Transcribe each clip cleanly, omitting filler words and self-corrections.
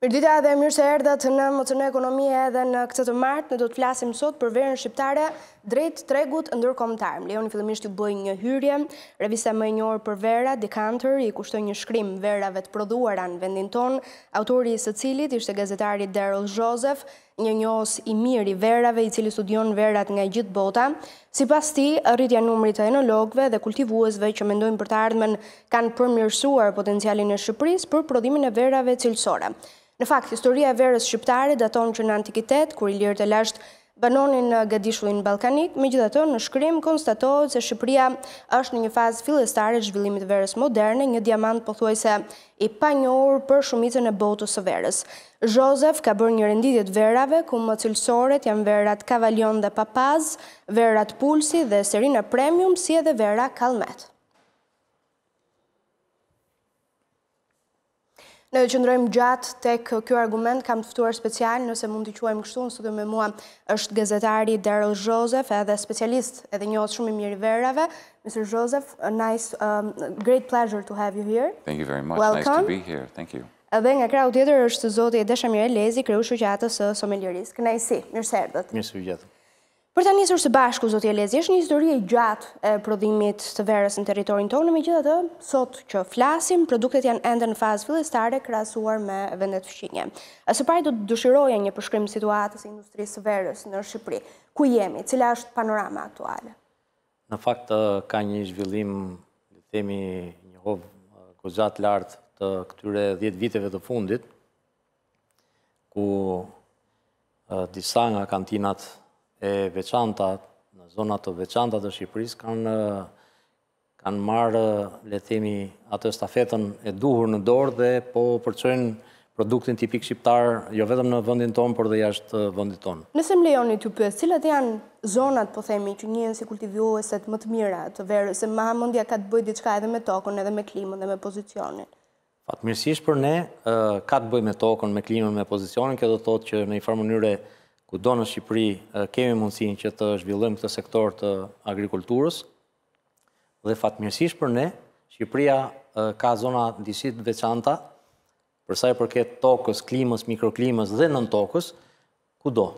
Mirdita dhe mirë se erdhët në Mocën e Ekonomie edhe në këtë të martë, ne do të flasim sot për verën shqiptare drejt tregut ndërkombëtar. Më lejoni fillimisht t'ju bëj një hyrje. Revista më e njohur për vera, Decanter, i kushtoi një shkrim verave të prodhuara në vendin ton, autori i së cilit ishte gazetari Daryl Joseph, një njohës i mirë i verave, i cili studion verat nga gjithë bota. Sipas tij, rritja e numrit të enologëve dhe kultivuesve që mendojnë për të ardhmen kanë përmirësuar potencialin e Shqipërisë për prodhimin e verave cilësore. Në fakt, historia e verës shqiptare daton që në antikitet, kur ilirët e lashtë banonin në gadishullin ballkanik, megjithatë në shkrim konstatohet se Shqipëria është në një fazë fillestare të zhvillimit të verës moderne, një diamant pothuajse i panjohur për shumicën e botës së verës. Joseph ka bërë një renditje të verave, ku më cilësoret janë verat Cavalion dhe Papaz, verat Pulsi dhe Serina Premium, si edhe vera Kalmet. Ne do qëndrojmë gjatë tek ky argument, kam të ftuar special, nëse mund t'i quajmë kështu, në studio me mua është gazetari Daryl Joseph, edhe specialist, edhe njohës shumë i mirë i verave. Mr. Joseph, great pleasure to have you here. Thank you very much. Welcome. Nice to be here. Thank you. Edhe nga krau tjetër është zoti Deshamir Elezi, kreu shoqatës së sommelierisë. Kënaqësi, mirë se erdhët. Mirë se u gjetëm. Për ta nisur së bashku, zoti Elezi, është një histori e gjatë e prodhimit të verës në territorin tonë, megjithatë, sot që flasim, produktet janë ende në fazë fillestare krahasuar me vendet fqinje. Së pari do të dëshiroja një përshkrim situatës e industrisë së verës në Shqipëri. Ku jemi? Cila është panorama aktuale? Në fakt ka një zhvillim, le të themi, njohur goxhat lartë të këtyre 10 viteve të fundit, ku disa nga kantinat e veçanta, në zonat të veçanta të Shqipërisë, kanë marrë, le të themi, atë stafetën e duhur në dorë dhe po përçojnë produktin tipik shqiptar, jo vetëm në vendin tonë, por dhe jashtë vendit tonë. Nëse më lejoni t'ju pyes, cilat janë zonat, po themi, që njihen si kultivueset më të mira të verës, se hamendja ka të bëjë diçka edhe me tokën, edhe me klimën dhe me pozicionin? Fatmirësisht për ne, ka të bëjë me tokën, me klimën, me pozicionin, kjo do të thotë që në një farë mënyrë kudo në Shqipëri kemi mundësinë që të zhvillojmë këtë sektor të agrikulturës dhe fatmirësisht për ne, Shqipëria ka zona disi të veçanta për sa i përket tokës, klimës, mikroklimës dhe nën tokës, kudo.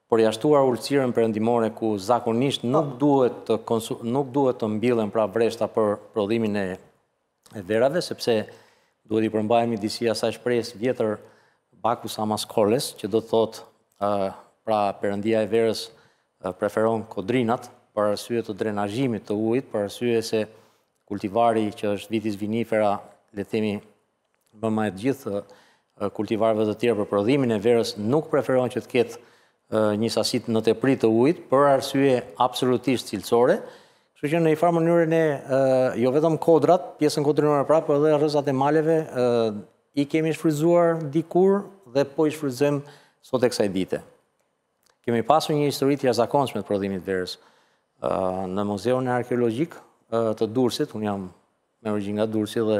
Përjashtuar ulësirën perëndimore ku zakonisht nuk duhet të mbillen pra vreshta për prodhimin e verave, sepse duhet i përmbajmë disi asaj shpresë vjetër Bacchus amaskoles, që do të thotë pra perëndia e verës preferon kodrinat për arsye të drenazhimit të ujit, për arsye se kultivari që është vitis vinifera, le të themi më e gjithë kultivarëve të tjerë për prodhimin e verës nuk preferon që të ketë një sasi në teprit të ujit për arsye absolutisht cilësore. Kështu që në një farë mënyrë ne jo vetëm kodrat, pjesën kodrinore pra, por edhe rrezat e maleve i kemi shfrytzuar dikur dhe po i shfrytëzojmë sot e kësaj dite. Kemi pasur një histori të jashtëzakonshme të prodhimit të verës. Në Muzeun Arkeologjik të Durrësit, unë jam me origjinë nga Durrësi dhe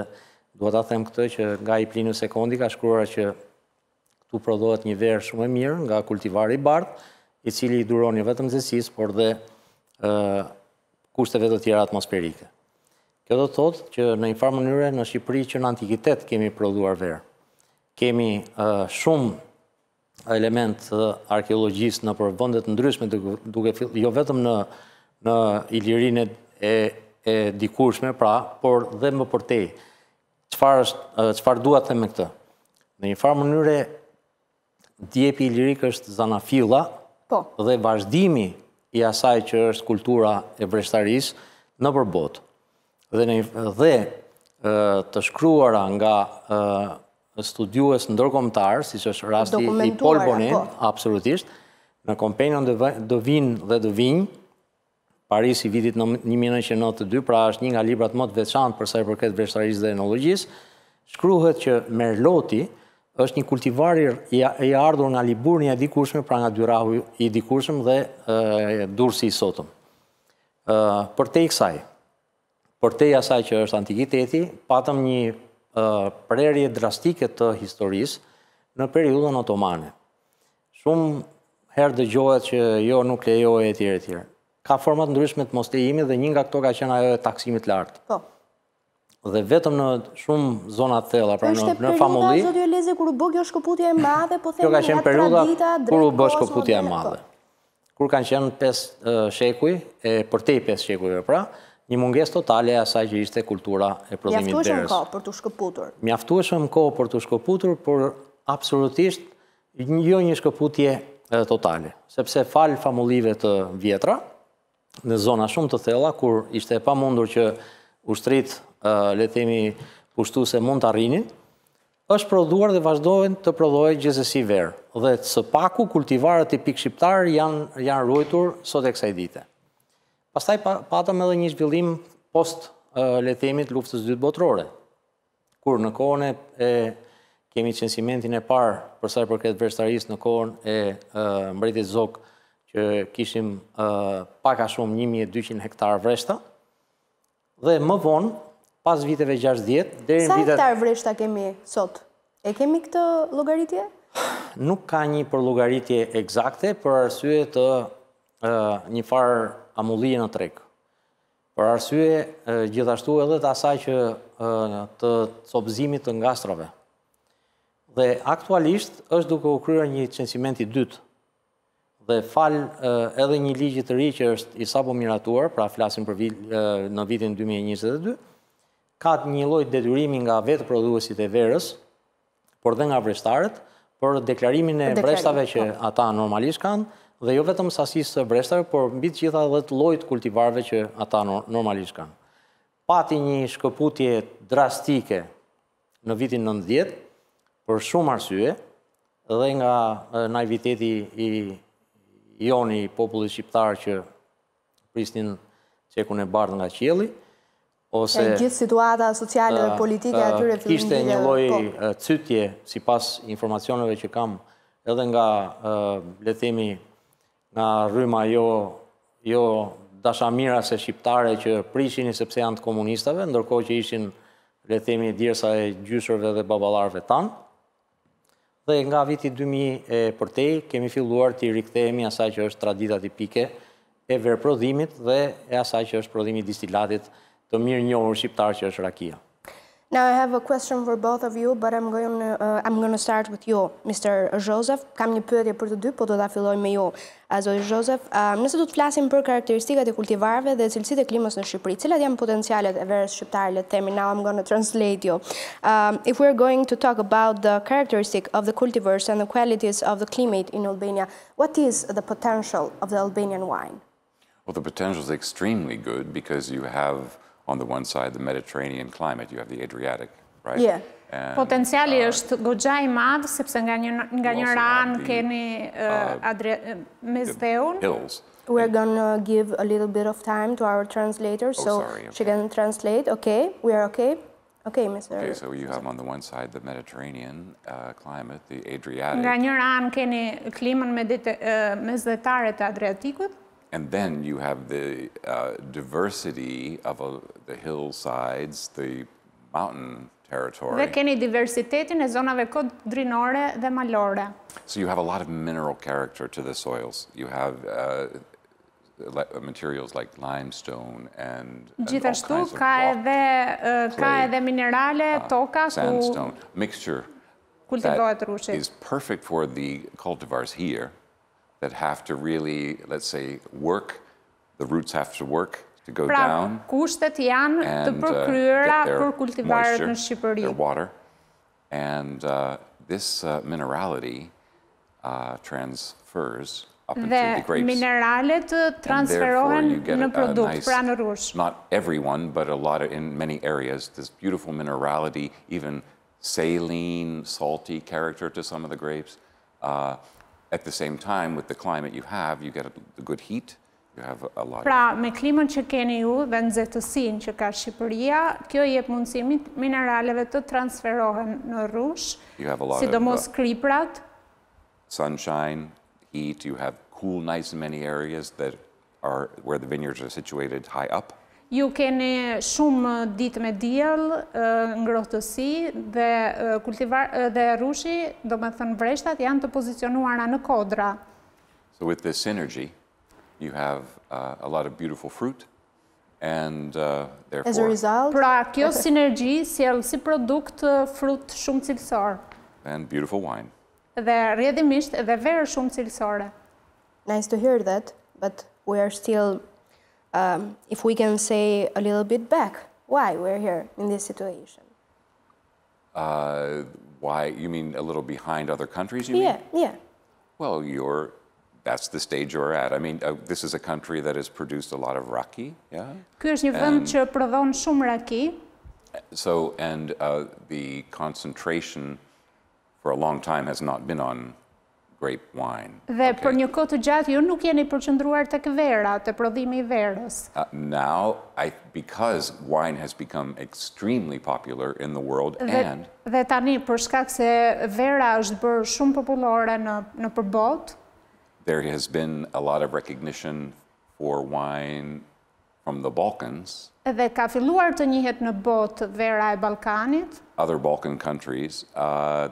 dua ta them këtë që nga i Plinius Sekondi ka shkruar që këtu prodhohet një verë shumë e mirë nga kultivari i bardhë, i cili i duron jo vetëm nxehtësisë, por dhe kushteve të tjera atmosferike. Kjo do të thotë që në një farë mënyrë në Shqipëri që në antikitet kemi prodhuar verë. Kemi shumë element arkeologjisë në për vendet ndryshme, duke jo vetëm në Ilirinë e dikurshme, pra, por dhe më përtej. Çfarë dua të them me këtë? Në një farë mënyrë djepi ilirik është zanafilla dhe vazhdimi i asaj që është kultura e vreshtarisë në përbotë. Dhe të shkruara nga studiues ndërkombëtar, siç është rasti i Paul Bonet, absolutisht, në Companion de Vin dhe de Vigne, Paris i vitit 1992, pra është një nga librat më të veçantë për sa i përket vreshtarisë dhe enologjisë, shkruhet që merloti është një kultivar i ardhur nga Liburnia e dikurshme, pra nga Dyrahu i dikurshëm dhe Durrësi i sotëm. Përtej kësaj, përtej asaj që është antikiteti, patëm një prerje drastike të historisë në periudhën otomane. Shumë herë dëgjohet që jo nuk lejohet etj etj. Ka format ndryshme të mostejimit dhe një nga këto ka qenë ajo e taksimit lartë. dhe vetëm në shumë zona të thella, pra në famulli. Ishte periudha, zotëri kur u bë kjo shkëputje e madhe, po Kjo themi ka qenë periudha kur u bë shkëputja e moderne, madhe. Kur kanë qenë 5 shekuj, përtej 5 shekujve pra, një mungesë totale e asaj që ishte kultura e prodhimit verës. Mjaftueshëm kohë për të shkëputur. Mjaftueshëm kohë për të shkëputur, por absolutisht jo një shkëputje totale, sepse falë famullive të vjetra, në zona shumë të thella, kur ishte pamundur që ushtrit, le themi, pushtuese mund të arrinin, është prodhuar dhe vazhdojnë të prodhojë gjithsesi verë. Dhe së paku, kultivarët tipik shqiptarë janë ruajtur sot e kësaj dite. Pastaj patëm edhe një zhvillim post, le themi, të luftës së dytë botërore, kur në kohën e kemi censimentin e parë për sa i përket vërshtarisë në kohën e mbretërit Zog, që kishim pak a shumë 1200 hektar vreshta, dhe më vonë, pas viteve 60, deri në vitet... Sa hektar vreshta kemi sot? E kemi këtë llogaritje? Nuk ka një përllogaritje eksakte për arsye të një farë amullie në treg. Për arsye gjithashtu edhe të asaj që të copëzimit të ngastrave. Dhe aktualisht është duke u kryer një censiment i dytë. Dhe edhe një ligj të ri që është i sapo miratuar, pra flasim për në vitin 2022, ka një lloj detyrimi nga vetë prodhuesit e verës, por dhe nga vreshtarët, për deklarimin e vreshtave që ata normalisht kanë, dhe jo vetëm sasisë të vreshtave, por mbi të gjitha dhe të llojit kultivarëve që ata normalisht kanë. Pati një shkëputje drastike në vitin 90, për shumë arsye, dhe nga naiviteti i joni i popullit shqiptar që prisnin qekun e bardhë nga qielli, ose gjithë situata sociale dhe politike atyre kishte një lloj cytje sipas informacioneve që kam edhe nga le themi nga rryma jo dashamirase shqiptare që prishinin sepse janë të komunistave, ndërkohë që ishin le themi djersa e gjyshërve dhe baballarëve tanë. Dhe nga viti 2000 e përtej kemi filluar të rikthehemi asaj që është tradita tipike e verprodhimit dhe e asaj që është prodhimi i distilatit të mirë njohur shqiptar që është rakia. Now I have a question for both of you, but I'm going to start with you, Mr. Joseph. Kam një pyetje për të dy, po do ta filloj me ju. Zoti Joseph, nëse do të flasim për karakteristikat e kultivarëve dhe cilësitë e klimës në Shqipëri, cilat janë potencialet e verës shqiptare, le të themi, now I'm going to translate you. If we're going to talk about the characteristic of the cultivars and the qualities of the climate in Albania, what is the potential of the Albanian wine? Well, the potential is extremely good because you have on the one side the Mediterranean climate, you have the Adriatic, right? Yeah. Potenciali është goxha i madh sepse nga një anë keni Mesdheun. We're going to give a little bit of time to our translator so she can translate. Okay, we are okay. Okay, Mr. Okay, so you have on the one side the Mediterranean climate, the Adriatic. Nga një anë keni klimën mesdhetare të Adriatikut. And then you have the diversity of the hillsides, the mountain territory. Dhe keni diversitetin e zonave kodrinore dhe malore. So you have a lot of mineral character to the soils. You have materials like limestone and gjithashtu ka edhe minerale, toka sandstone mixture kultivohet rushi. Is perfect for the cultivars here. That have to really, let's say, work. The roots have to work to go down. Kushtet janë të përkryera për kultivarët në Shqipëri. Their water. And this minerality transfers up into the grapes. Dhe mineralet transferohen në produkt, pra në rush. Not everyone, but a lot in many areas, this beautiful minerality, even saline, salty character to some of the grapes. At the same time, with the climate you get the good heat, you have a lot. Pra, me klimën që keni ju dhe nxehtësinë që ka Shqipëria, kjo jep mundësi mineraleve të transferohen në rush, sidomos kriprat. Sunshine, heat, you have cool nights in many areas that are where the vineyards are situated high up. Ju keni shumë ditë me diell, ngrohtësi dhe rushi, domethënë vreshtat janë të pozicionuara në kodra. So with this synergy, you have a lot of beautiful fruit and As a therefore, result, Pra, kjo sinergji sjell si produkt frut shumë cilësor. and beautiful wine. Dhe rrjedhimisht edhe verë shumë cilësore. nice to hear that, but we are still, if we can say a little bit back, why we're here in this situation? Why, you mean a little behind other countries, you mean? Yeah. Well, that's the stage you're at. I mean, this is a country that has produced a lot of raki, yeah? Ky është një vend që prodhon shumë raki. So, and the concentration for a long time has not been on grape wine. Dhe për një kohë të gjatë ju nuk jeni përqendruar tek vera, te prodhimi I verës. Now, because wine has become extremely popular in the world, Dhe tani për shkak se vera është bërë shumë popullore në përbot, there has been a lot of recognition for wine from the Balkans. Dhe ka filluar të njihet në botë vera e Ballkanit. Other Balkan countries,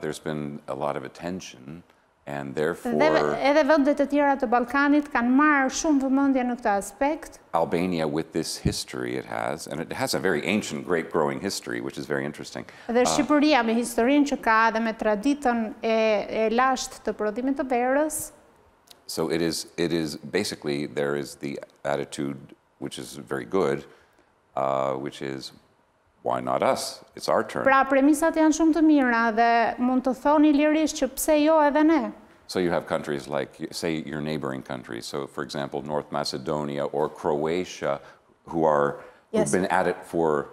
there's been a lot of attention, and therefore Edhe vendet e tjera të Ballkanit kanë marrë shumë vëmendje në këtë aspekt. Albania, with this history it has, and it has a very ancient grape growing history, which is very interesting. Dhe Shqipëria me historinë që ka dhe me traditën e lashtë të prodhimit të verës. So it is basically, there is the attitude, which is very good, which is, why not us? It's our turn. Pra premisat janë shumë të mira dhe mund të thoni lirisht që pse jo edhe ne. So you have countries like, say, your neighboring countries. So, for example, North Macedonia or Croatia, who've been at it for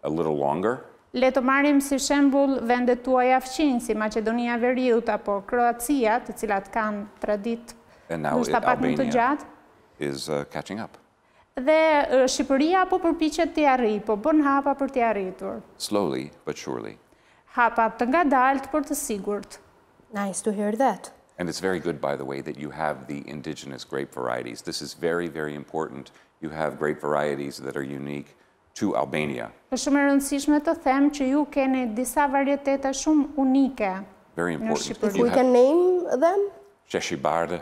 a little longer. Le të marrim si shembull vendet tuaja fqinj, si Maqedonia e Veriut apo Kroacia, të cilat kanë traditë ndoshta pak më të gjatë. Is catching up. Dhe Shqipëria po përpiqet t'i arrijë, po bën hapa për t'i arritur. Slowly but surely. Hapa të ngadalt për të sigurt. Nice to hear that. And it's very good, by the way, that you have the indigenous grape varieties. This is very, very important. You have grape varieties that are unique to Albania. Është shumë e rëndësishme të them që ju keni disa varietete shumë unike. Very important. If we can name them? Shqiptare,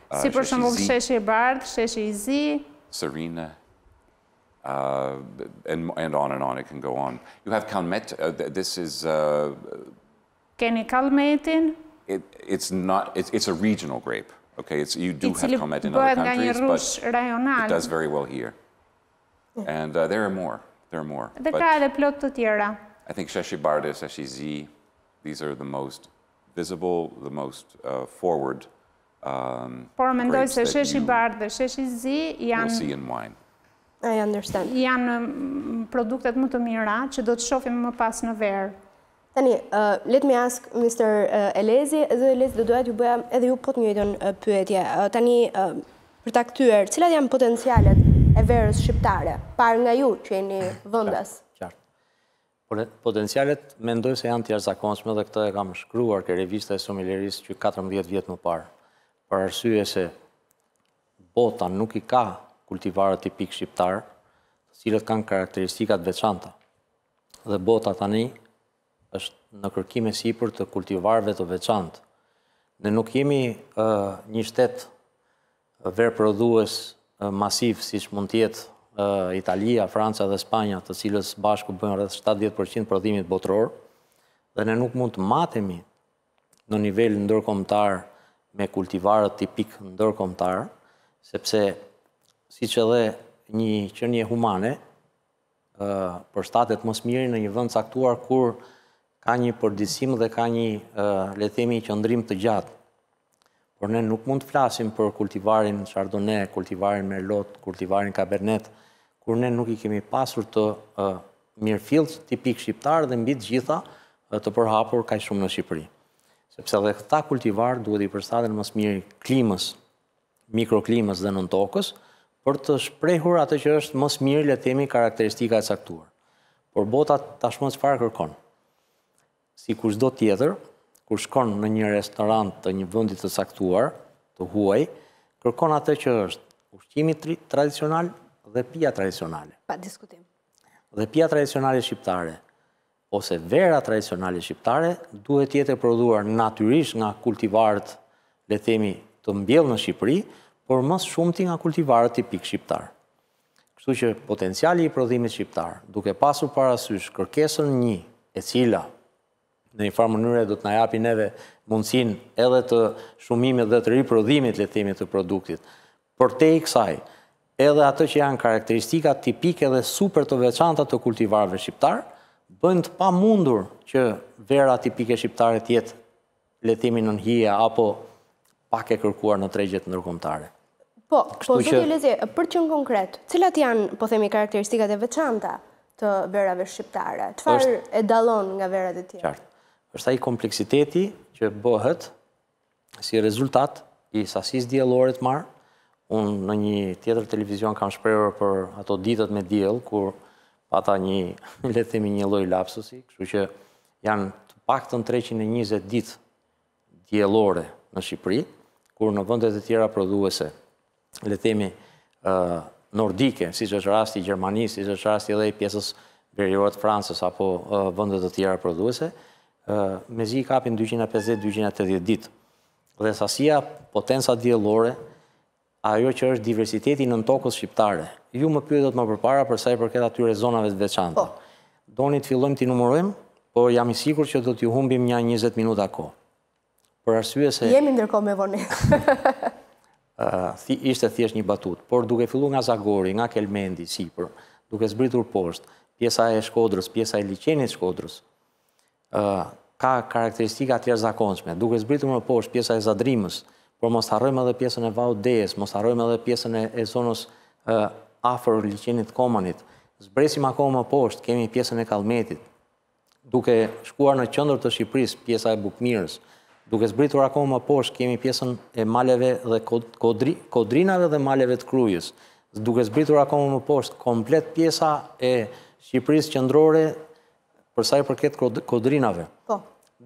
Si për shembull sheshi I bardh, sheshi I zi, Serena, and on it can go on. You have Kalmet. This is keni kalmetin, it's a regional grape. Okay, you do have cili Kalmet in bëhet other nga një countries, rrush but rajonal. it does very well here. And there are more. Dhe But ka edhe plot të tjera. I think Shqiptare, Shqiptare, these are the most visible, the most forward. Por mendoj se sheshi I bardh dhe sheshi I zi You'll see in wine. I understand. janë produktet më të mira që do të shohim më pas në verë. Tani, let me ask Mr. Elezi, dhe Elezi do doja t'ju bëja edhe ju po të njëjtën pyetje. Tani, për ta kthyer, cilat janë potencialet e verës shqiptare, parë nga ju që jeni vendas? Qartë. Potencialet mendoj se janë të jashtëzakonshme dhe këtë e kam shkruar ke revista e sommelierisë që 14 vjet më parë. Për arsye se bota nuk I ka kultivarët tipik shqiptar, të cilët kanë karakteristikat veçanta. Dhe bota tani është në kërkim e sipër të kultivarëve të veçantë. Ne nuk jemi një shtet verë prodhues masiv, siç mund të jetë Italia, Franca dhe Spanja, të cilës bashku bëjnë rreth 70% prodhimit botror, dhe ne nuk mund të matemi në nivel ndërkombëtar me kultivarët tipik ndërkombëtar, sepse siç edhe një qenie humane përshtatet më së miri në një vend caktuar kur ka një përditësim dhe ka një le të themi qëndrim të gjatë. Por ne nuk mund të flasim për kultivarin Chardonnay, kultivarin Merlot, kultivarin Cabernet, kur ne nuk I kemi pasur të mirëfillt tipik shqiptar dhe mbi të gjitha të përhapur kaq shumë në Shqipëri. Sepse edhe këta kultivar duhet I përshtaten më së miri klimës, mikroklimës dhe nën tokës, për të shprehur atë që është më së miri le të themi karakteristika e caktuar. Por bota tashmë çfarë kërkon? Si kushdo tjetër, kur shkon në një restorant të një vendi të caktuar, të huaj, kërkon atë që është ushqimi tradicional dhe pija tradicionale. Pa diskutim. Dhe pija tradicionale shqiptare ose vera tradicionale shqiptare duhet jetë e prodhuar natyrisht nga kultivarët, le themi, të mbjellë në Shqipëri, por më shumti nga kultivarët tipik shqiptar. Kështu që potenciali i prodhimit shqiptar, duke pasur parasysh kërkesën një, e cila në një farë mënyrë do të na japi neve mundësinë edhe të shumimit dhe të riprodhimit, le të themi, të produktit. Përtej kësaj, edhe ato që janë karakteristika tipike dhe super të veçanta të kultivarëve shqiptar, bëjnë të pamundur që vera tipike shqiptare të jetë, le të themi, nën hije apo pak e kërkuar në tregjet ndërkombëtare. Po duke Lezi, për qenë konkret, cilat janë, po themi, karakteristikat e veçanta të verave shqiptare? Çfarë e dallon nga verat e tjera? Qartë. Është ai kompleksiteti që bëhet si rezultat i sasisë diellore të marrë. Unë në një tjetër televizion kam shprehur për ato ditët me diell, kur pata një, le të themi, një lloj lapsusi, kështu që janë të paktën 320 ditë diellore në Shqipëri, kur në vendet e tjera prodhuese, le të themi, nordike, siç është rasti i Gjermanisë, siç është rasti edhe i pjesës veriore të Francës apo vende të tjera prodhuese, mezi kapin 250-280 ditë. Dhe sasia, potenca diellore, ajo që është diversiteti nën tokës shqiptare. Ju më pyetët më përpara për sa i përket atyre zonave të veçanta. Doni të fillojmë t'i numërojmë, por jam i sigurt që do t'ju humbim një 20 minuta kohë. Për arsye se jemi ndërkohë me vonë. Ishte thjesht një batut, por duke filluar nga Zagori, nga Kelmendi, sipër, duke zbritur poshtë, pjesa e Shkodrës, pjesa e liçenit Shkodrës, ka karakteristika të jashtëzakonshme. Duke zbritur më poshtë, pjesa e Zadrimës, por mos harrojmë edhe pjesën e Vaudejes, mos harrojmë edhe pjesën e zonës afër liçenit Komanit. Zbresim akoma më poshtë, kemi pjesën e Kallmetit. Duke shkuar në qendër të Shqipërisë, pjesa e Bukmirës. Duke zbritur akoma më poshtë, kemi pjesën e maleve dhe kodrinave dhe maleve të Krujës. Duke zbritur akoma më poshtë, komplet pjesa e Shqipërisë qendrore për sa i përket kodrinave.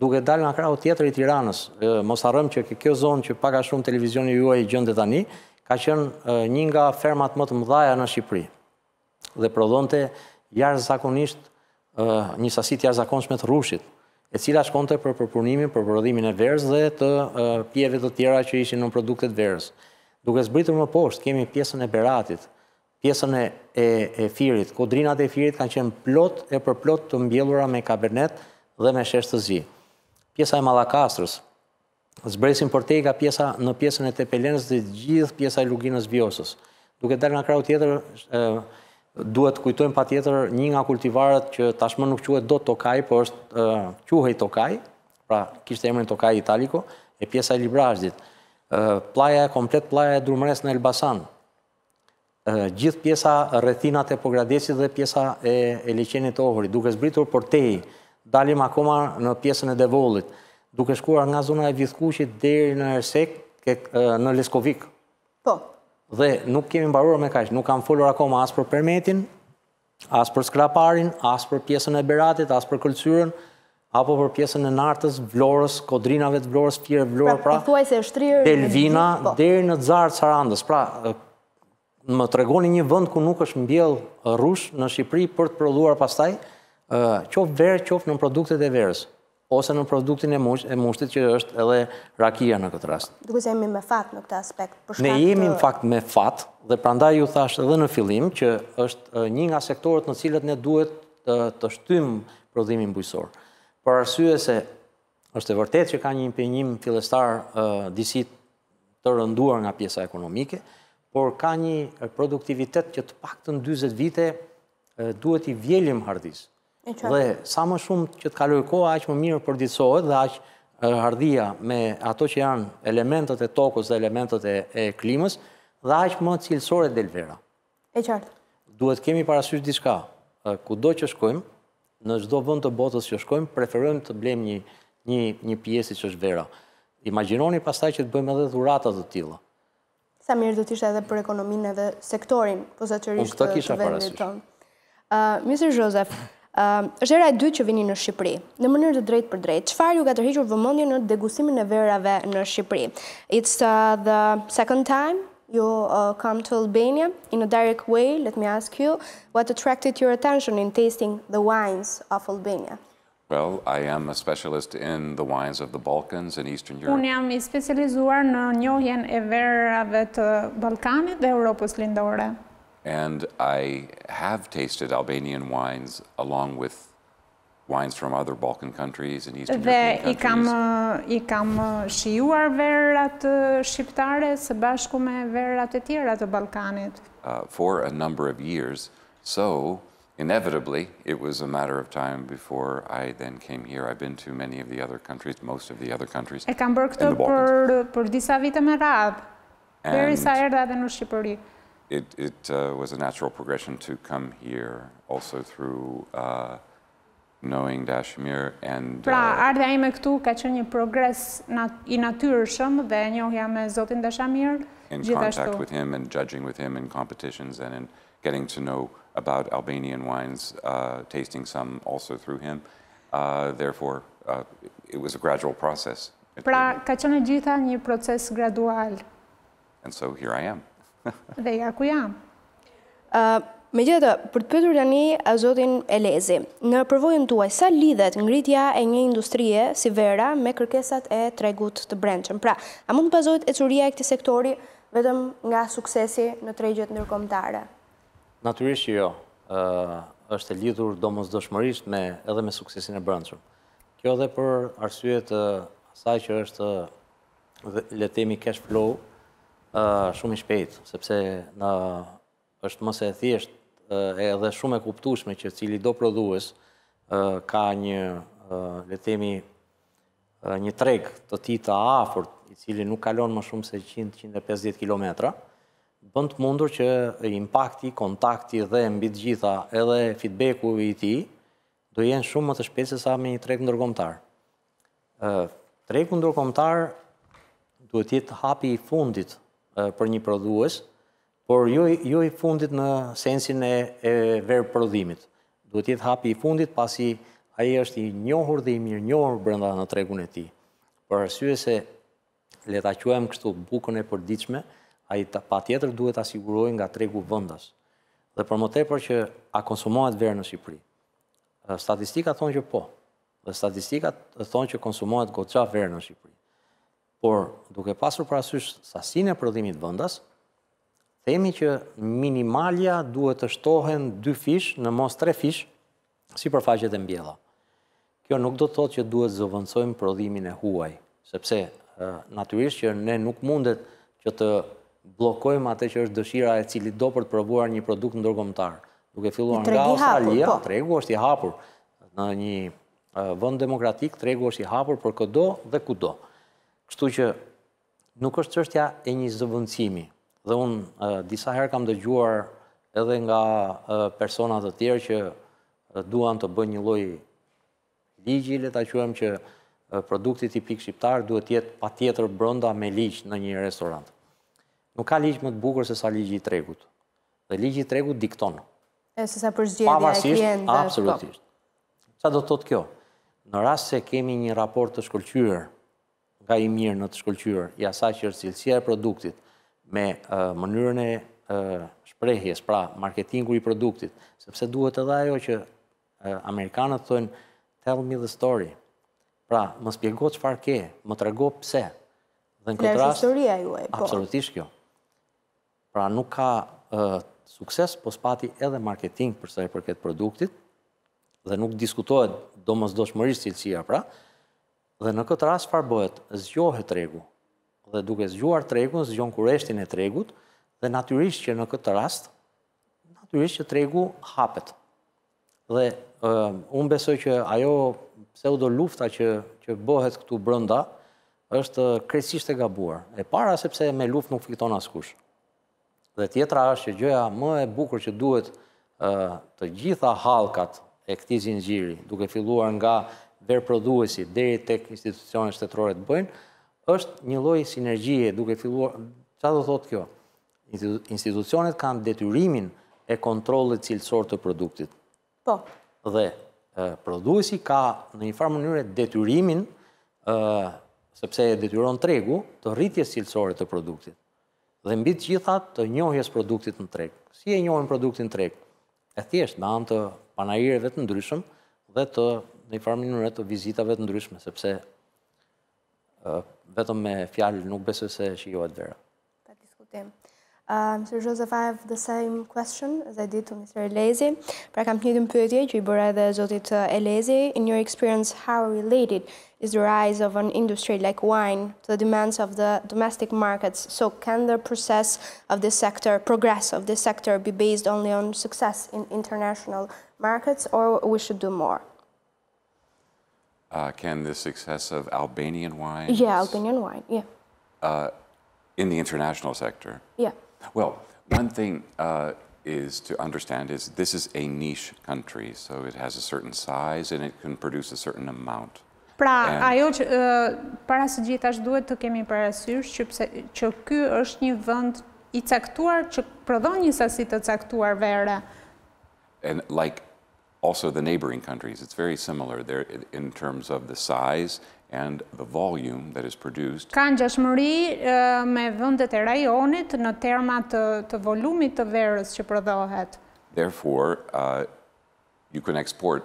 Duke dalë nga krahu tjetër i Tiranës, mos harrojmë që kjo zonë që pak a shumë televizioni juaj gjendet tani, ka qenë një nga fermat më të mëdha në Shqipëri. Dhe prodhonte jashtëzakonisht një sasi të jashtëzakonshme të rrushit, e cila shkonte për përpunimin, për prodhimin e verës dhe të pijeve të tjera që ishin në produktet verës. Duke zbritur më poshtë, kemi pjesën e Beratit, pjesën e Firit. Kodrinat e Firit kanë qenë plot e përplot të mbjellura me kabernet dhe me shesh të zi. Pjesa e Mallakastrës, zbresim përtej nga pjesa në pjesën e Tepelenës dhe gjithë pjesa e Luginës Vjosës. Duke dalë nga krahu tjetër, duhet kujtojmë patjetër një nga kultivarët që tashmë nuk quhet dot tokaj, por është quhej tokaj, pra kishte emrin tokaj italiko, e pjesa e Librazhdit. Komplet plaja e Durmëres në Elbasan. Gjithë pjesa rrethinat e Pogradesit dhe pjesa e liçenit Ohri, duke zbritur përtej, dalim akoma në pjesën e Devollit, duke shkuar nga zona e Vithkuqit deri në Ersek, në Leskovik. Dhe nuk kemi mbaruar me kaq, nuk kam folur akoma as për Permetin, as për Skraparin, as për pjesën e Beratit, as për Këlqyrën, apo për pjesën e Nartës, Vlorës, kodrinave të Vlorës, Fire Vlorë, Delvina, deri në Xar Sarandës. Pra, më tregoni një vend ku nuk është mbjell rrush në Shqipëri për të prodhuar pastaj qoftë verë, qoftë në produktet e verës, ose në produktin e mushtit që është edhe rakia në këtë rast. Duke se jemi me fat në këtë aspekt. Ne jemi në fakt me fat, dhe prandaj ju thash edhe në fillim që është një nga sektorët në cilët ne duhet të shtymë prodhimin bujqësor. Për arsye se është e vërtet që ka një impenjim fillestar disi të rënduar nga pjesa ekonomike, por ka një produktivitet që të paktën 40 vite duhet i vjelim hardis. Dhe sa më shumë që të kaloj koha, aq më mirë përditësohet dhe aq hardhia me ato që janë elementet e tokës dhe elementet e klimës dhe aq më cilësore del vera. E qartë. Duhet kemi parasysh diçka. Kudo që shkojmë, në çdo vend të botës që shkojmë, preferojmë të blejmë një pjesë që është vera. Imagjinoni pastaj që të bëjmë edhe dhurata të tilla. Sa mirë do të ishte edhe për ekonominë edhe sektorin posaçërisht të vendit tonë. Mr. Joseph, është era e dytë që vini në Shqipëri, në mënyrë të drejtë për drejtë. Çfarë ju ka tërhequr vëmendjen në degustimin e verave në Shqipëri? It's the second time you come to Albania in a direct way. Let me ask you, what attracted your attention in tasting the wines of Albania? Well, I am a specialist in the wines of the Balkans and Eastern Europe. Unë jam i specializuar në njohjen e verave të Ballkanit dhe Europës Lindore. And I have tasted Albanian wines along with wines from other Balkan countries and Eastern European countries. I kam shijuar verat shqiptare së bashku me verat e tjera të Ballkanit. For a number of years. So, inevitably, it was a matter of time before I then came here. I've been to many of the other countries, most of the other countries. E kam bërë këtë për disa vite me radhë, derisa erdha edhe në Shqipëri. It was a natural progression to come here also through knowing Dashmir and... Pra, ardha ime këtu ka qenë një progres I natyrshëm dhe njohja me Zotin Dashamir. In contact with him and judging with him in competitions and in getting to know about Albanian wines, tasting some also through him. Therefore, it was a gradual process. Pra, ka qenë gjitha një proces gradual. And so here I am. Dhe ja ku jam. Megjithatë, për të pyetur tani zotin Elezi, në përvojën tuaj sa lidhet ngritja e një industrie si Vera me kërkesat e tregut të brendshëm? Pra, a mund të bazohet ecuria e këtij sektori vetëm nga suksesi në tregjet ndërkombëtare? Natyrisht që jo. Është e lidhur domosdoshmërisht edhe me suksesin e brendshëm. Kjo edhe për arsye të asaj që është le të themi cash flow shumë I shpejt, sepse është mëse e thjesht edhe shumë e kuptueshme që cili do prodhues ka një, le të themi, një treg të tij të afërt, I cili nuk kalon më shumë se 100-150 kilometra, bën të mundur që impakti, kontakti dhe mbi të gjitha edhe feedbacku I tij do jenë shumë më të shpejtë se sa me një treg ndërkombëtar. Tregu ndërkombëtar duhet të jetë hapi I fundit për një prodhues, por jo I fundit në sensin e verprodhimit. Duhet të jetë hapi I fundit pasi ai është I njohur dhe I mirënjohur brenda në tregun e tij. Për arsye se le ta quajmë kështu bukën e përditshme, ai patjetër duhet ta sigurojë nga tregu vendas. Dhe për më tepër që a konsumohet verë në Shqipëri. Statistikat thonë që po. Dhe statistikat thonë që konsumohet goxha verë në Shqipëri. Por duke pasur parasysh sasinë e prodhimit vendas, themi që minimalja duhet të shtohen 2 fish në mos 3 fish sipërfaqet e mbjella. Kjo nuk do të thotë që duhet zëvendësojmë prodhimin e huaj, sepse natyrisht që ne nuk mundet që të bllokojmë atë që është dëshira e cili do për të provuar një produkt ndërkombëtar. Duke filluar nga Australia, tregu është I hapur. Në një vend demokratik, tregu është I hapur për kudo dhe kudo. Kështu që nuk është çështja e një zëvendësimi. Dhe unë disa herë kam dëgjuar edhe nga persona të tjerë që duan të bëjnë një lloj ligji, le ta quajmë që produkti tipik shqiptar duhet të jetë patjetër brenda me ligj në një restorant. Nuk ka ligj më të bukur se sa ligji I tregut. Dhe ligji I tregut dikton. Se sa përzgjedhja e klientëve. Absolutisht. Çfarë do të thotë kjo? Në rast se kemi një raport të shkëlqyer nga I mirë në të shkëlqyer I asaj që është cilësia e produktit me mënyrën e shprehjes, pra marketingu I produktit, sepse duhet edhe ajo që amerikanët thonë tell me the story. Pra, më shpjego çfarë ke, më trego pse. Dhe në këtë rast historia juaj, po. Absolutisht kjo. Pra nuk ka sukses, po spati edhe marketing për sa I përket produktit, dhe nuk diskutohet domosdoshmërisht cilësia, pra, dhe në këtë rast çfarë bëhet? Zgjohet tregu. Dhe duke zgjuar tregun, zgjon kurreshtin e tregut, dhe natyrisht që në këtë rast, natyrisht që tregu hapet. Dhe unë besoj që ajo pseudo lufta që bëhet këtu brenda është krejtësisht e gabuar. E para sepse me luftë nuk fiton askush. Dhe tjetra është që gjëja më e bukur që duhet të gjitha hallkat e këtij zinxhiri, duke filluar nga verprodhuesi deri tek institucionet shtetërore të bëjnë, është një lloj sinergjie duke filluar. Çfarë do thotë kjo? Institucionet kanë detyrimin e kontrollit cilësor të produktit. Po. Dhe prodhuesi ka në një farë mënyrë detyrimin, sepse e detyron tregu, të rritjes cilësore të produktit. Dhe mbi të gjitha të njohjes produktit në treg. Si e njohim produktin në treg? E thjesht me anë të panajireve të ndryshëm dhe të në një farë mënyrë të vizitave të ndryshme, sepse vetëm me fjalë nuk besoj se shijohet vera. Pa diskutim. Mr. Joseph, I have the same question as I did to Mr. Elezi. Pra kam të njëjtën pyetje që I bëra edhe zotit Elezi. In your experience, how related is the rise of an industry like wine to the demands of the domestic markets? So can the progress of this sector be based only on success in international markets, or we should do more? Can the success of Albanian wine? Yeah, Albanian wine, yeah. In the international sector? Yeah. Well, one thing is to understand is this is a niche country, so it has a certain size and it can produce a certain amount. Pra, ajo që para së gjithashtë duhet të kemi parasysh që ky është një vend I caktuar që prodhon një sasi të caktuar vere. And like also the neighboring countries, it's very similar there in terms of the size and the volume that is produced. Ka ngjashmëri me vendet e rajonit në terma të volumit të verës që prodhohet. Therefore, you can export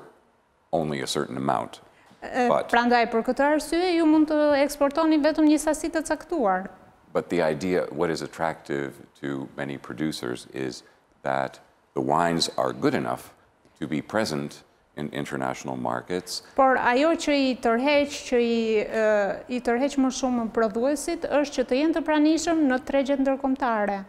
only a certain amount. Prandaj për këtë arsye ju mund të eksportoni vetëm një sasi të caktuar. But the idea, what is attractive to many producers is that the wines are good enough to be present in international markets. Por ajo që I tërheq më shumë prodhuesit është që të jenë të pranishëm në tregjet ndërkombëtare.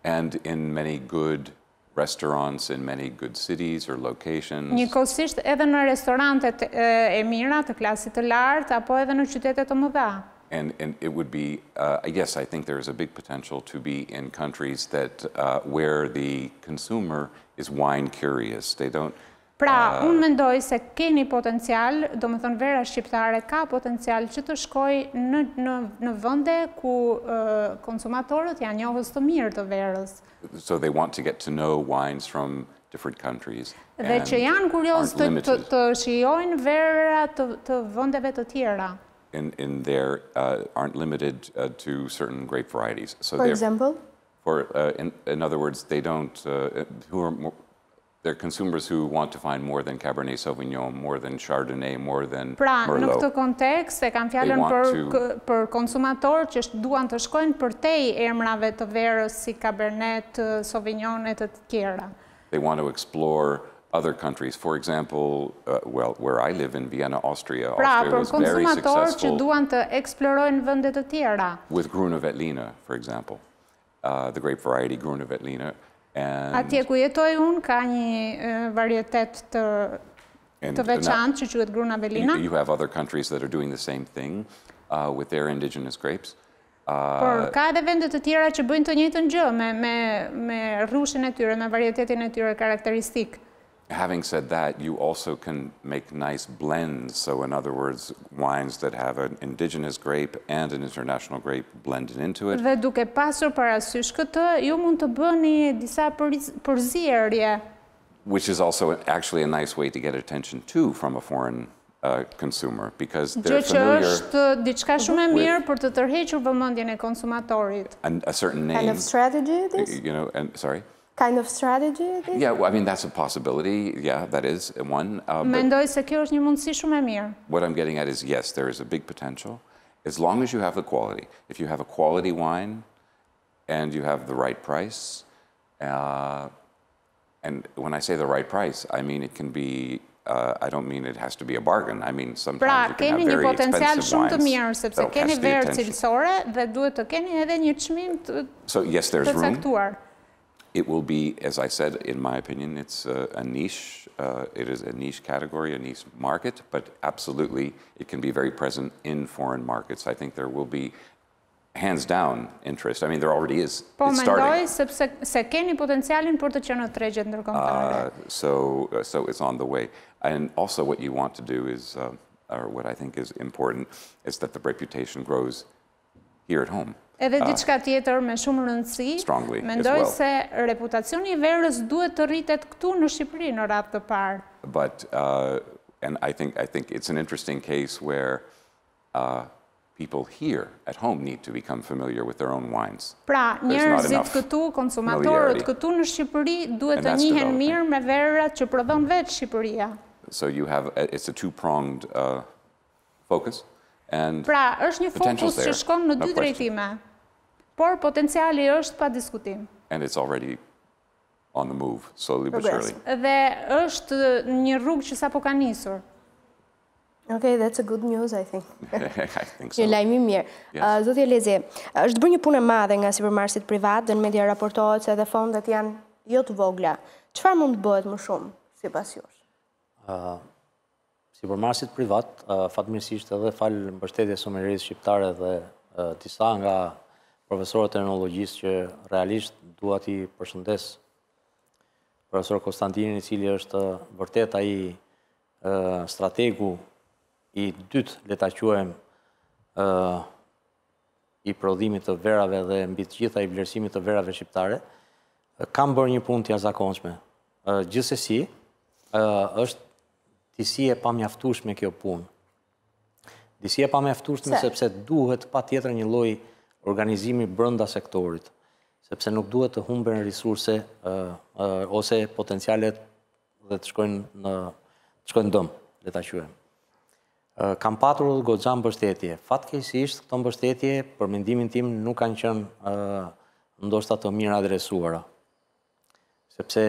And in many good restaurants in many good cities or locations. Njëkohësisht edhe në restorantet e mira të klasit të lartë apo edhe në qytete të mëdha. And it would be, yes, I think there is a big potential to be in countries that where the consumer is wine curious. They don't. Pra, unë mendoj se keni potencial, domethënë vera shqiptare ka potencial që të shkojë në vende ku konsumatorët janë njohës të mirë të verës. So they want to get to know wines from different countries. Dhe që janë kurioz të shijojnë vera të vendeve të tjera. In there aren't limited to certain grape varieties. So for example? In other words, they don't, they're consumers who want to find more than Cabernet Sauvignon, more than Chardonnay, more than Merlot. Pra, në këtë kontekst, e kam fjalën për konsumator që duan të shkojnë përtej emrave të verës si Cabernet, Sauvignon e të tjera. They want to explore other countries. For example, well, where I live in Vienna, Austria, Austria was very successful with Grüne Veltliner, for example, the grape variety Grüne Veltliner. Atje ku jetoj unë ka një varietet të veçantë që quhet Grüne Veltliner. You have other countries that are doing the same thing with their indigenous grapes. Por ka edhe vende të tjera që bëjnë të njëjtën gjë me rrushin e tyre, me varietetin e tyre karakteristik. Having said that, you also can make nice blends. So in other words, wines that have an indigenous grape and an international grape blended into it. Dhe duke pasur parasysh këtë, ju mund të bëni disa përzierje. Which is also actually a nice way to get attention too from a foreign consumer, because they're familiar Gjë që është diçka shumë e mirë për të tërhequr vëmendjen e konsumatorit. A certain name. Kind of strategy, this? You know, and sorry. Kind of strategy? Yeah, well, I mean, that's a possibility. Yeah, that is one. Mendoj se kjo është një mundësi shumë e mirë. What I'm getting at is, yes, there is a big potential. As long as you have the quality. If you have a quality wine and you have the right price, and when I say the right price, I mean it can be, I don't mean it has to be a bargain. I mean sometimes you can have very expensive wines. Pra, keni një potencial shumë të mirë, sepse keni verë cilësore dhe duhet të keni edhe një çmim të caktuar. It will be, as I said, in my opinion, it's a niche. It is a niche category, a niche market, but absolutely it can be very present in foreign markets. I think there will be, hands down, interest. I mean, there already is. Po mendoj se keni potencialin për të qenë në tregjet ndërkombëtare. So it's on the way. And also what you want to do is, or what I think is important, is that the reputation grows here at home. Edhe diçka tjetër me shumë rëndësi, mendoj se reputacioni I verës duhet të rritet këtu në Shqipëri në radhë të parë. But and I think it's an interesting case where people here at home need to become familiar with their own wines. Pra, njerëzit këtu, konsumatorët këtu në Shqipëri duhet të njihen mirë me verat që prodhon vetë Shqipëria. So you have, it's a two-pronged focus. Pra, është një fokus që shkon në dy drejtime. Por potenciali është pa diskutim. and it's already on the move, slowly but surely. Dhe është një rrugë që sapo ka nisur. Okay, that's a good news, I think. I think so. Një lajm i mirë. Zotje Lezi, është bërë një punë e madhe nga sipërmarrësit privat dhe në media raportohet se edhe fondet janë jo të vogla. Çfarë mund të bëhet më shumë sipas jush? Sipërmarrësit privat, fatmirësisht edhe fal mbështetjes së Shoqërisë Shqiptare dhe disa nga profesorët e teknologjisë që realisht dua t'i përshëndes profesor Konstantinin, i cili është vërtet ai strategu i dytë, le ta quajmë, i prodhimit të verave dhe mbi të gjitha i vlerësimit të verave shqiptare, kam bërë një punë të jashtëzakonshme. Gjithsesi, është disi e pamjaftueshme kjo punë. Disi e pamjaftueshme sepse duhet patjetër një lloj organizimi brenda sektorit, sepse nuk duhet të humben resurse ose potencialet dhe të shkojnë dëm, le ta quajmë. Kam patur goxha mbështetje. Fatkeqësisht këto mbështetje, për mendimin tim, nuk kanë qenë ndoshta të mirë adresuara. Sepse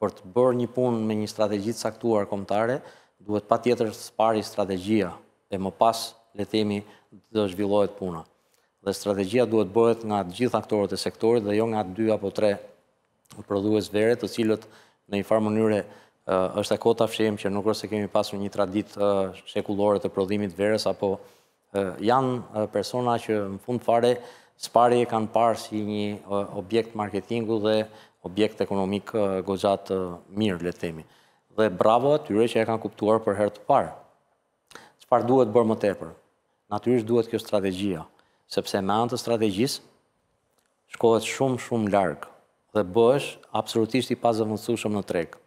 për të bërë një punë me një strategji të caktuar kombëtare, duhet patjetër së pari strategjia e më pas, le të themi, të zhvillohet puna. Dhe strategjia duhet bëhet nga të gjithë aktorët e sektorit dhe jo nga 2 apo 3 prodhues vere, të cilët në një farë mënyre është e kota fshem që nuk është se kemi pasur një traditë shekullore të prodhimit verës, apo janë persona që në fund fare spari e kanë parë si një objekt marketingu dhe objekt ekonomik goxha të mirë, le të themi. Dhe bravo atyre që e kanë kuptuar për herë të parë. Çfarë duhet bërë më tepër? Natyrisht duhet kjo strategjia, sepse me anë të strategjisë shkohet shumë larg dhe bëhesh absolutisht i pazëvendësueshëm në treg.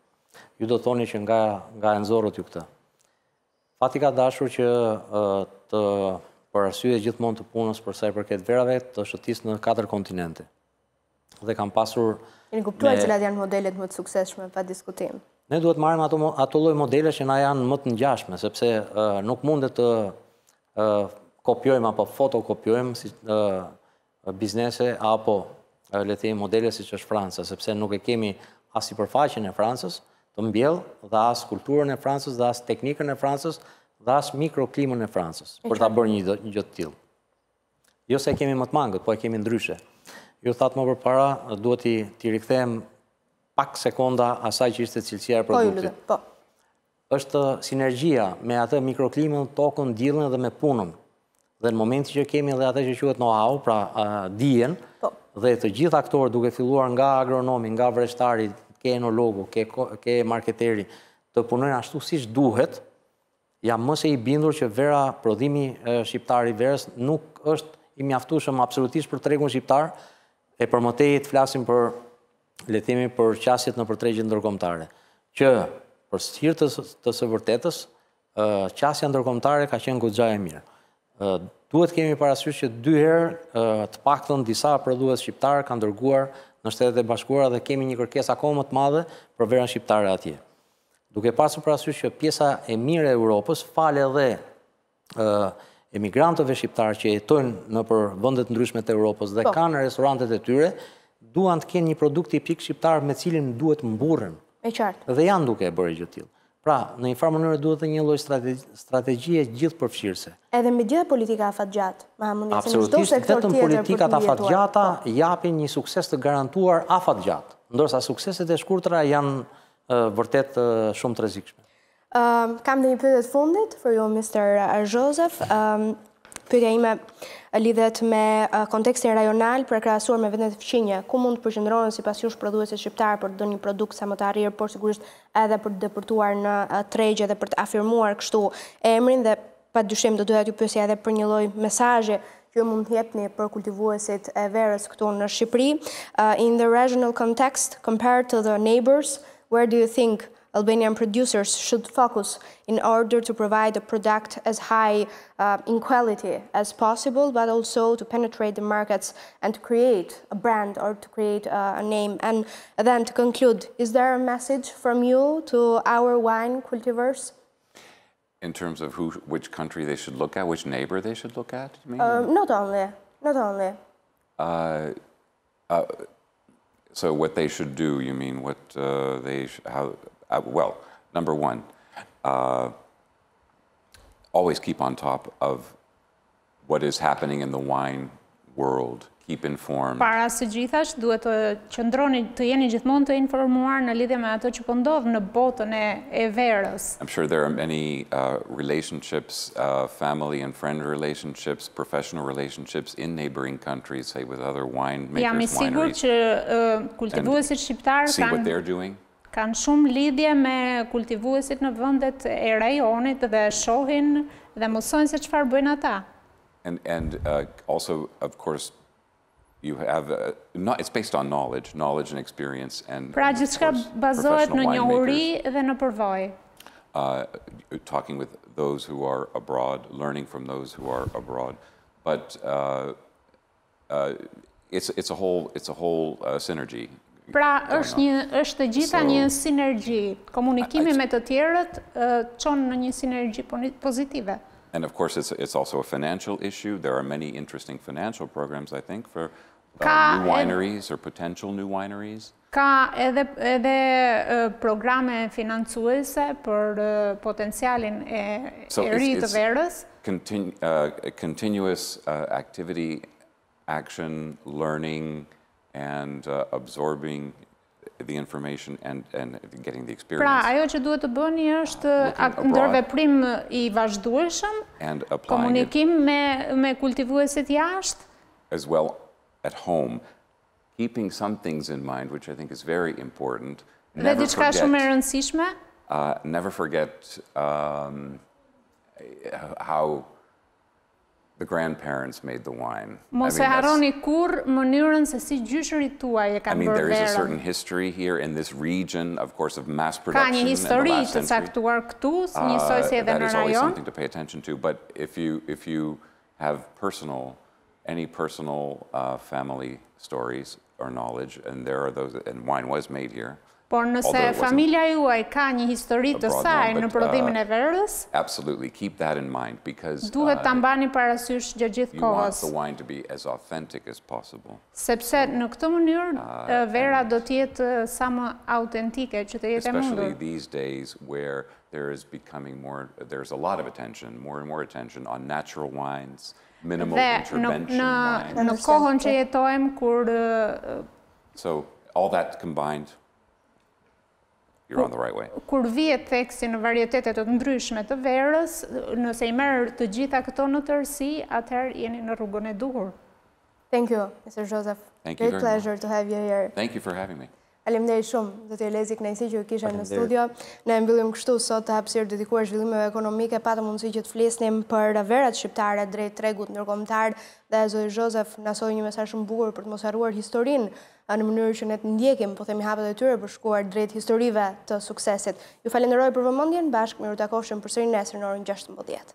Ju do thoni që nga e nxorrët ju këtë. Fati ka dashur që të për arsye gjithmonë të punës për sa i përket verave të shëtis në 4 kontinente. Dhe kam pasur... Keni kuptuar cilat janë modelet më të suksesshme pa diskutim? Ne duhet marrim ato lloj modele që na janë më të ngjashme, sepse nuk mundet të kopjojmë apo fotokopjojmë biznese apo le të themi modele siç është Franca, sepse nuk e kemi as sipërfaqen e Francës të mbjell, dhe as kulturën e Francës, dhe as teknikën e Francës, dhe as mikroklimën e Francës, për ta bërë një gjë të tillë. Jo se kemi më të mangët, po e kemi ndryshe. Ju thatë më përpara, duhet t'i rikthehem pak sekonda asaj që ishte cilësia e produktit. Po. Është sinergjia me atë mikroklimën, tokën, diellin dhe me punën. Dhe në momenti që kemi edhe atë që quhet know-how, pra dijen, dhe të gjithë aktorët duke filluar nga agronomi, nga vreshtari, ke enologu, ke marketeri, të punojnë ashtu siç duhet, jam më se i bindur që vera, prodhimi shqiptar i verës nuk është i mjaftueshëm absolutisht për tregun shqiptar, e për mëtej të flasim për, le të themi, për qasjet nëpër tregjet ndërkombëtare, që për hir të së vërtetës, qasja ndërkombëtare ka qenë goxha e mirë. Duhet kemi parasysh që 2 herë të paktën disa prodhues shqiptar kanë dërguar në Shtetet e Bashkuara dhe kemi një kërkesë akoma më të madhe për verën shqiptare atje. Duke pasur parasysh që pjesa e mirë e Europës, falë edhe emigrantëve shqiptarë që jetojnë nëpër vende të ndryshme të Europës dhe kanë restorantet e tyre, duan të kenë një produkt tipik shqiptar me cilin duhet mburren. E qartë. Dhe janë duke e bërë gjë të tillë. Pra, në një farë mënyrë duhet dhe një lloj strategjie gjithëpërfshirëse. Edhe me gjithë politika afatgjatë. Absolutisht, vetëm politikat afatgjata japin një sukses të garantuar afatgjatë, ndërsa sukseset e shkurtra janë vërtet shumë të rrezikshme. Kam dhe një pyetje të fundit për ju, Mr. Joseph. Pyetja ime lidhet me kontekstin rajonal për krahasuar me vendet fqinje. Ku mund të përqendrohen sipas jush prodhuesit shqiptar për të dhënë një produkt sa më të arrirë, por sigurisht edhe për të depërtuar në tregje dhe për të afirmuar kështu emrin, dhe padyshim do doja t'ju pyesja edhe për një lloj mesazhi që mund të jepni për kultivuesit e verës këtu në Shqipëri. In the regional context, compared to the neighbors, where do you think Albanian producers should focus in order to provide a product as high in quality as possible, but also to penetrate the markets and to create a brand or to create a name? And then to conclude, is there a message from you to our wine cultivars? In terms of which country they should look at, which neighbor they should look at, you mean? Not only. So what they should do, you mean what well, number one, always keep on top of what is happening in the wine world. Keep informed. Para së gjithash, duhet të jeni gjithmonë të informuar në lidhje me ato që po ndodh në botën e verës. I'm sure there are many relationships, family and friend relationships, professional relationships in neighboring countries, say with other winemakers, Jam I sigurt që kultivuesit shqiptar kanë shumë lidhje me kultivuesit në vendet e rajonit dhe shohin dhe mësojnë se çfarë bëjnë ata. And also, of course, you have it's based on knowledge and experience, and pra gjithçka bazohet në njohuri dhe në përvojë. Talking with those who are abroad, learning from those who are abroad, but it's a whole synergy. Pra është e gjitha një sinergji. Komunikimi me të tjerët çon në një sinergji pozitive. And of course, it's also a financial issue. There are many interesting financial programs, I think, for new wineries or potential new wineries. Ka edhe programe financuese për potencialin e ri të verës. Continuous activity, action, learning, and absorbing the information and getting the experience. Pra, ajo që duhet të bëni është ndërveprim I vazhdueshëm, komunikim me kultivuesit jashtë. As well at home, keeping some things in mind, which I think is very important. Dhe diçka shumë e rëndësishme. Never forget how the grandparents made the wine. Mos e harroni kurrë mënyrën se si gjyshërit tuaj e kanë bërë verën. There is a certain history here in this region, of course, of mass production in the last century. Ka një histori të caktuar këtu, njësoj si edhe në rajon. That is always something to pay attention to. But if you have any personal family stories or knowledge, and there are those, and wine was made here. Por nëse familja juaj ka një histori të saj në prodhimin e verës, absolutely keep that in mind, because duhet ta mbani parasysh gjatë gjithë kohës. You want the wine to be as authentic as possible. Sepse në këtë mënyrë vera do të jetë sa më autentike që të jetë e mundur. Especially these days where there's a lot of attention, more and more attention on natural wines, minimal intervention wines. Në kohën që jetojmë kur so all that combined, you're on the right way. Kur vihet teksti në varietete të ndryshme të verës, nëse I merr të gjitha këto në tërësi, atëherë jeni në rrugën e duhur. Thank you, Mr. Joseph. Great pleasure to have you here. Thank you for having me. Faleminderit shumë, zoti Elezi, kënaqësi që kisha në studio. Ne mbyllim kështu sot të hapësirë dedikuar zhvillimeve ekonomike, patëm mundësi që të flisnim për verat shqiptare drejt tregut ndërkombëtar dhe zoti Joseph na solli një mesazh shumë bukur për të mos harruar historinë në mënyrë që ne të ndjekim, po themi hapet e tyre për shkuar drejt historive të suksesit. Ju falenderoj për vëmendjen, bashkë miru takofshim përsëri nesër në orën 16.